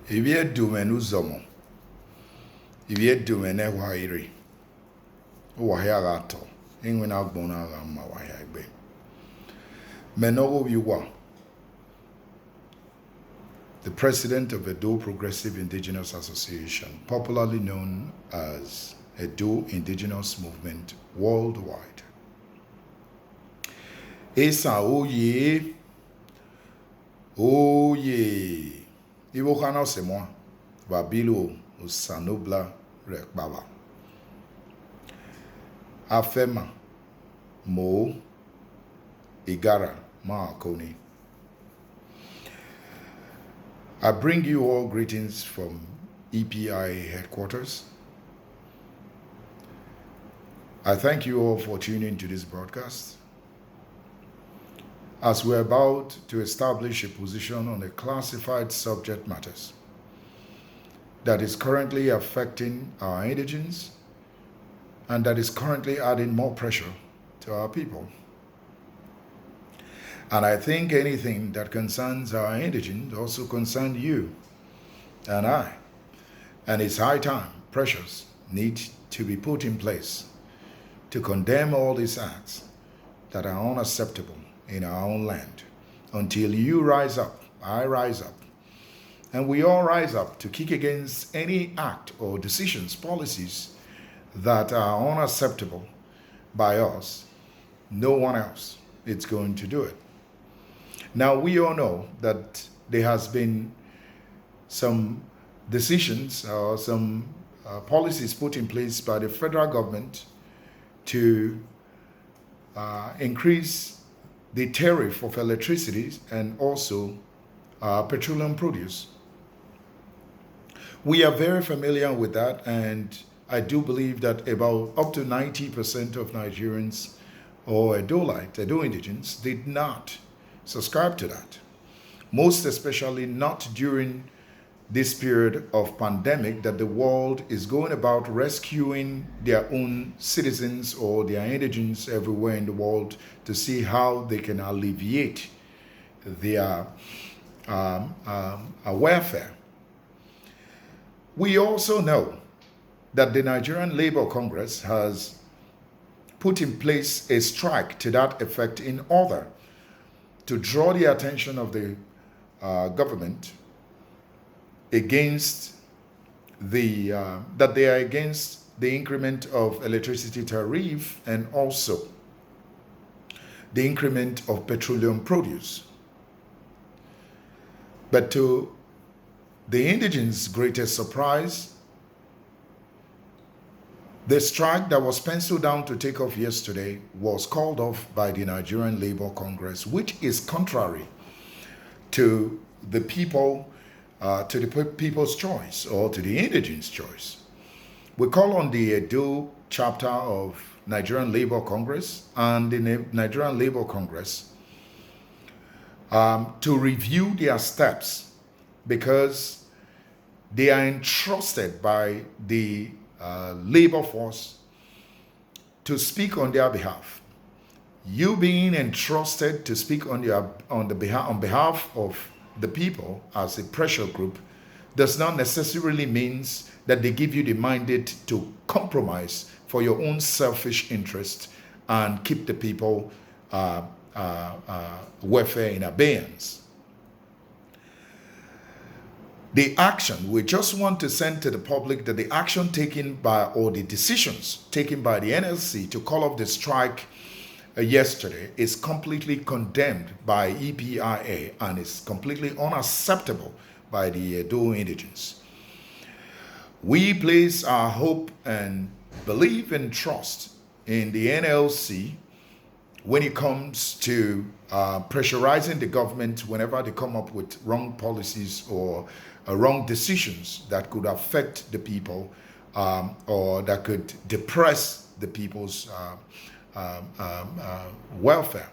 If you do menuzomo, if you do menewairi, wahagato, ingwena gbona gama wahagbe. Menowo Yuwa, the president of Edo Progressive Indigenous Association, popularly known as Edo Indigenous Movement Worldwide. Esa oye, oye, Iwo kana semwa, Babilo usanobla rekbaba. Afema, Mo, Igara, Maakoni. I bring you all greetings from EPIA headquarters. I thank you all for tuning to this broadcast. As we're about to establish a position on a classified subject matters that is currently affecting our indigents and that is currently adding more pressure to our people. And I think anything that concerns our indigents also concerns you and I. And it's high time pressures need to be put in place to condemn all these acts that are unacceptable in our own land. Until you rise up, I rise up, and we all rise up to kick against any act or decisions, policies that are unacceptable by us, no one else is going to do it. Now, we all know that there has been some decisions or some policies put in place by the federal government to increase the tariff of electricity and also petroleum produce. We are very familiar with that, and I do believe that about up to 90% of Nigerians or Edo indigents did not subscribe to that. Most especially not during this period of pandemic that the world is going about rescuing their own citizens or their indigents everywhere in the world to see how they can alleviate their welfare. We also know that the Nigerian Labour Congress has put in place a strike to that effect in order to draw the attention of the government against that they are against the increment of electricity tariff and also the increment of petroleum produce. But to the indigents' greatest surprise, the strike that was penciled down to take off yesterday was called off by the Nigerian Labour Congress, which is contrary to the people, to the people's choice or to the indigents' choice. We call on the Edo chapter of Nigerian Labour Congress and the Nigerian Labour Congress to review their steps, because they are entrusted by the labor force to speak on their behalf. You being entrusted to speak on behalf of the people as a pressure group does not necessarily means that they give you the mandate to compromise for your own selfish interest and keep the people welfare in abeyance. The action, we just want to send to the public that the action taken by, or the decisions taken by the NLC to call off the strike yesterday is completely condemned by EPIA and is completely unacceptable by the Edo indigents. We place our hope and believe and trust in the NLC when it comes to pressurizing the government whenever they come up with wrong policies or wrong decisions that could affect the people or that could depress the people's welfare.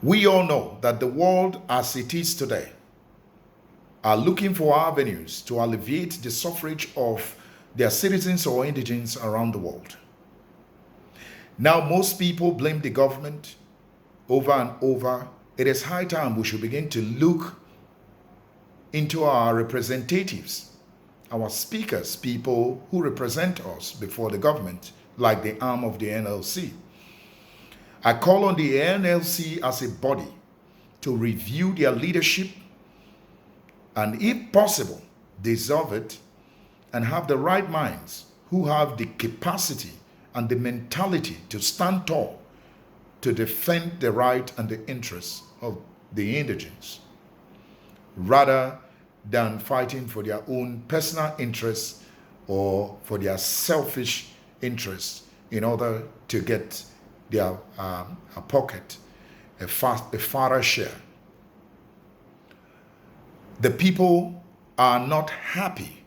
We all know that the world as it is today are looking for avenues to alleviate the suffrage of their citizens or indigents around the world. Now, most people blame the government over and over. It is high time we should begin to look into our representatives, our speakers, people who represent us before the government, like the arm of the NLC. I call on the NLC as a body to review their leadership and, if possible, dissolve it and have the right minds who have the capacity and the mentality to stand tall to defend the right and the interests of the indigents, rather than fighting for their own personal interests or for their selfish interests in order to get their pocket a farther share. The people are not happy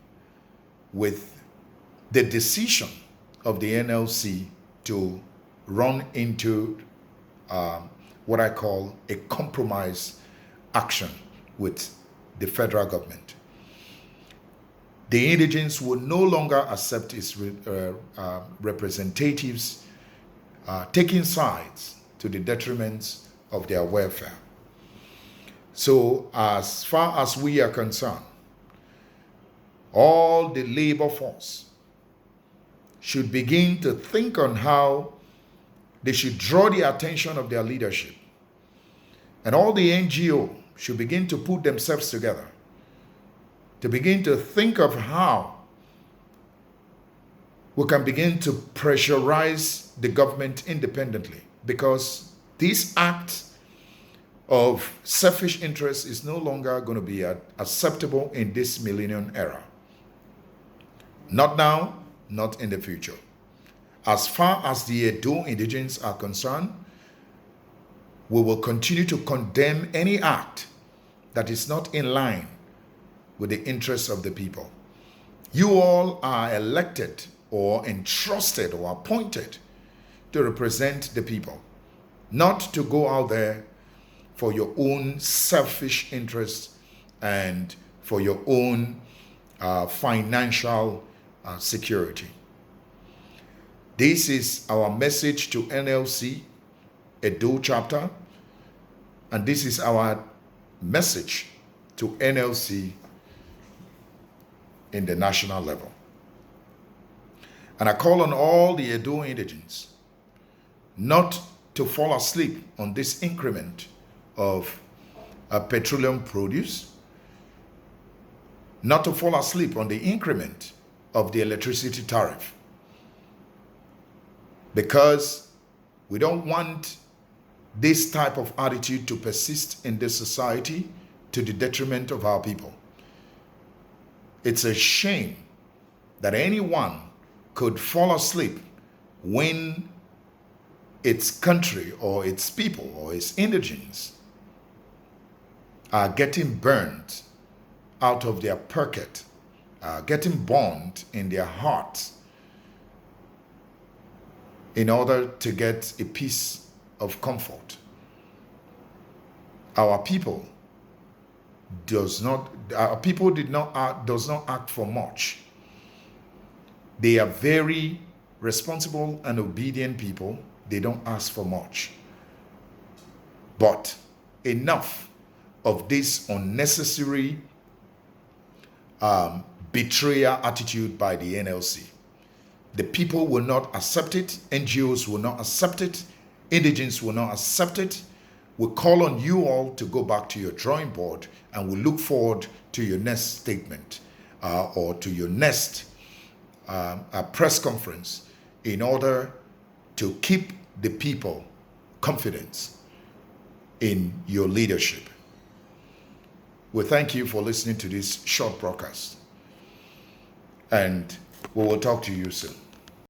with the decision of the NLC to run into what I call a compromise action with the federal government. The indigents will no longer accept its representatives taking sides to the detriment of their welfare. So as far as we are concerned, all the labor force should begin to think on how they should draw the attention of their leadership. And all the NGO should begin to put themselves together to begin to think of how we can begin to pressurize the government independently, because this act of selfish interest is no longer going to be acceptable in this millennium era. Not now, not in the future. As far as the Edo indigents are concerned, we will continue to condemn any act that is not in line with the interests of the people. You all are elected or entrusted or appointed to represent the people, not to go out there for your own selfish interests and for your own financial security. This is our message to NLC, Edo chapter, and this is our message to NLC in the national level. And I call on all the Edo indigents not to fall asleep on this increment of petroleum produce, not to fall asleep on the increment of the electricity tariff, because we don't want this type of attitude to persist in this society to the detriment of our people. It's a shame that anyone could fall asleep when its country or its people or its indigents are getting burnt out of their pocket, getting burned in their hearts in order to get a piece of comfort. Our people does not act for much. They are very responsible and obedient people. They don't ask for much. But enough of this unnecessary betrayal attitude by the NLC. The people will not accept it. NGOs will not accept it. Indigents will not accept it. We call on you all to go back to your drawing board, and we look forward to your next statement or to your next press conference in order to keep the people confidence in your leadership. We thank you for listening to this short broadcast, and we will talk to you soon.